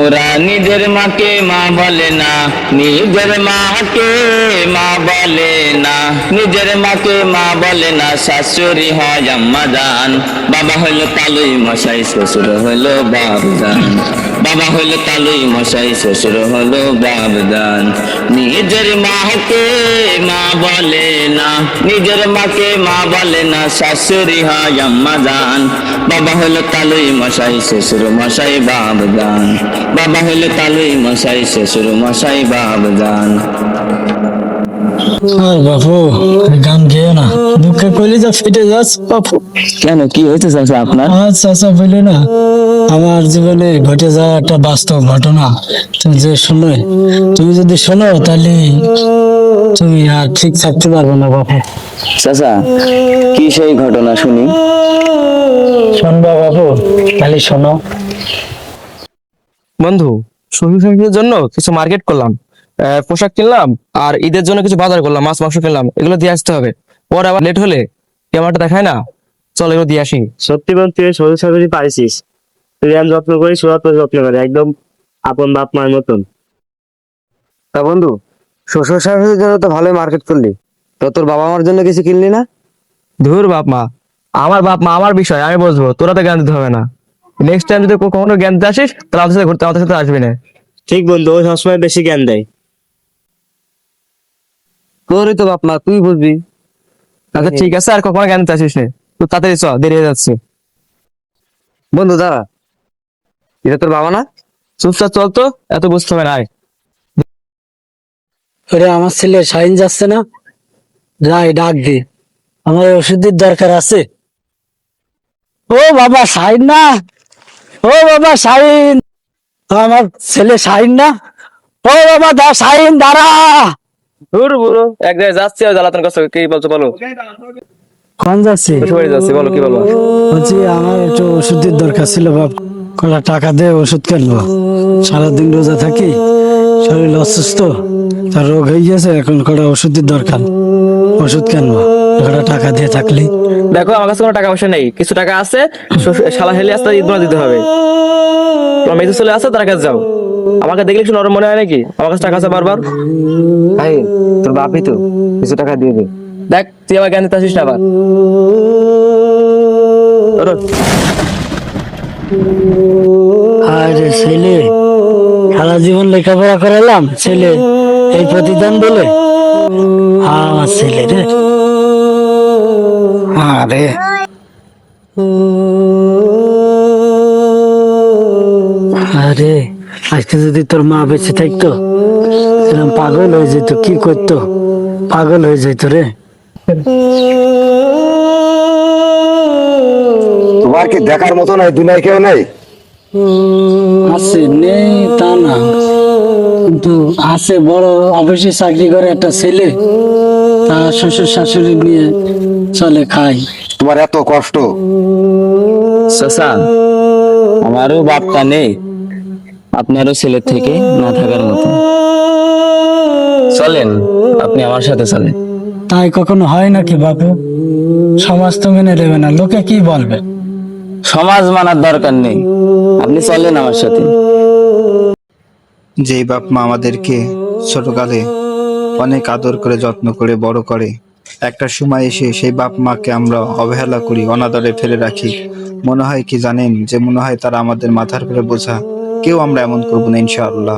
ওরা নিজের মাকে মা বলে না, নিজের মাকে মা বলে না, নিজের মাকে মা বলে না, শাশুড়ি হয় আম্মা জান। বাবা হইল তালুই মশাই, শ্বশুর হইল বাবজান। বাবা হইল তালুই মশাই, শ্বশুর হইল বাবজান। নিজের মাকে মা বলে না, নিজের মাকে মা বলে না, শাশুড়ি হয় আম্মা জান। বাবা হইল তালুই মশাই, শ্বশুর মশাই বাবজান। বাবা হইলে তালুই মশাই, শ্বশুর মশাই বাবজান। বাপু গান গেও না, দুঃখে কলিজা ফেটে যাচ্ছে বাপু। কেন, কি হয়েছে চাচা আপনার? চাচা বলে না, আমার জীবনে ঘটে যাওয়া একটা বাস্তব ঘটনা। তুমি যে শোনো, তুমি যদি শোনো তাহলে তুমি আর ঠিক থাকতে পারবে না বাপু। চাচা, কি সেই ঘটনা শুনি? শোনবা বাপু, তাহলে শোনো। বন্ধু, শ্বশুর শাশুড়ির জন্য কিছু মার্কেট করলাম, পোশাক কিনলাম, আর ঈদের জন্য কিছু বাজার করলাম, মাছ মাংস কিনলাম, এগুলো দিয়ে আসতে হবে। পরে আবার লেট হলে কেমনটা দেখায় না, চল এগুলো দিয়ে আসি। সত্যি বন্ধু, তুই শ্বশুর শাশুড়ি পাইছিস। তুই আমি যত্ন করি, সুরাত যত্ন করে, একদম আপন বাপ মায়ের মতন। তা বন্ধু, শ্বশুর শাশুড়ির জন্য তো ভালোই মার্কেট করলি, তো তোর বাবা মার জন্য কিছু কিনলি না? ধুর বাপ মা আমার বিষয়, আমি বুঝবো, তোরা তো জ্ঞান দিতে হবে না। নেক্সট টাইম যদি কখনো জ্ঞান দিতে আসিস তাহলে আমাদের সাথে ঘুরতে, আমাদের সাথে আসবি না। ঠিক বন্ধু, ও সবসময় বেশি জ্ঞান দেয়। তোরই তো বাপ মা, তুই বুঝবি। আচ্ছা ঠিক আছে, আর কখনো জ্ঞান দিতে আসিস না। তো তাড়াতাড়ি চ, দেরি হয়ে যাচ্ছে। বন্ধু দাঁড়া, এটা তোর বাবা না? চুপচাপ চল তো, এত বুঝতে হবে না। আয়। ওরে আমার ছেলে শাহিন যাচ্ছে না, যাই ডাক দি, আমার ওষুধের দরকার আছে। ও বাবা শাহিন না, ও বাবা শাহিন, আমার ছেলে শাহিন না, ও বাবা দা শাহিন দাঁড়া। ধুর বুড়ো, এক জায়গায় যাচ্ছি আর জ্বালাতন করছো, কি বলছো বলো? কোন যাচ্ছি? শ্বশুরবাড়ি যাচ্ছি, বলো কি বলো? বলছি আমার একটু ওষুধের দরকার ছিল বাপ, কটা টাকা দিয়ে ওষুধ কিনবো। সারাদিন রোজা থাকি, শরীর অসুস্থ, তার রোগ হয়ে গেছে, এখন কটা ওষুধের দরকার, ওষুধ কিনবো, কটা টাকা দিয়ে থাকলি। দেখো আমার কাছে কোনো টাকা পয়সা নেই, কিছু টাকা আছে, শালা হেলে আসতে ঈদ বোনা দিতে হবে। তোমার মেয়ে চলে আসে, তার কাছে যাও। আমাকে দেখলে একটু নরম মনে হয় নাকি? আমার কাছে টাকা আছে বারবার। ভাই, তোর বাপই তো, কিছু টাকা দিয়ে দে। দেখ তুই আমার জ্ঞান দিতে আসিস না আবার। ওঠো। আরে ছেলে, সারা জীবন লেখাপড়া করালাম, ছেলে এই প্রতিদান বলে? আমার ছেলে রে, আরে আরে আজকে যদি তোর মা বেঁচে থাকতো, এরকম পাগল হয়ে যেত, কি করতো, পাগল হয়ে যেত রে। তোমার কি দেখার মতো নাই, দুনিয়ায় কেউ নেই? আছে, নেই তা না, কিন্তু আছে, বড় অফিসে চাকরি করে একটা ছেলে, তার শ্বশুর শাশুড়ি নিয়ে চলে খায়। তোমার এত কষ্ট? চাচা, আমারও বাপটা নেই, আপনারও ছেলের থেকে না থাকার মতো। চলেন, আপনি আমার সাথে চলেন। তাই কখনো হয় নাকি বাপু? সমাজ তো মেনে নেবে না, লোকে কি বলবে? সমাজ মানার দরকার নেই, আপনি চলেন আমার সাথে। যেই বাপ মা আমাদেরকে ছোটকালে অনেক আদর করে যত্ন করে বড় করে, একটা সময় এসে সেই বাপ মাকে আমরা অবহেলা করি, অনাদরে ফেলে রাখি। মনে হয় কি জানেন, যে মনে হয় তারা আমাদের মাথার উপরে বোঝা। কেউ আমরা এমন করবো না ইনশাআল্লাহ।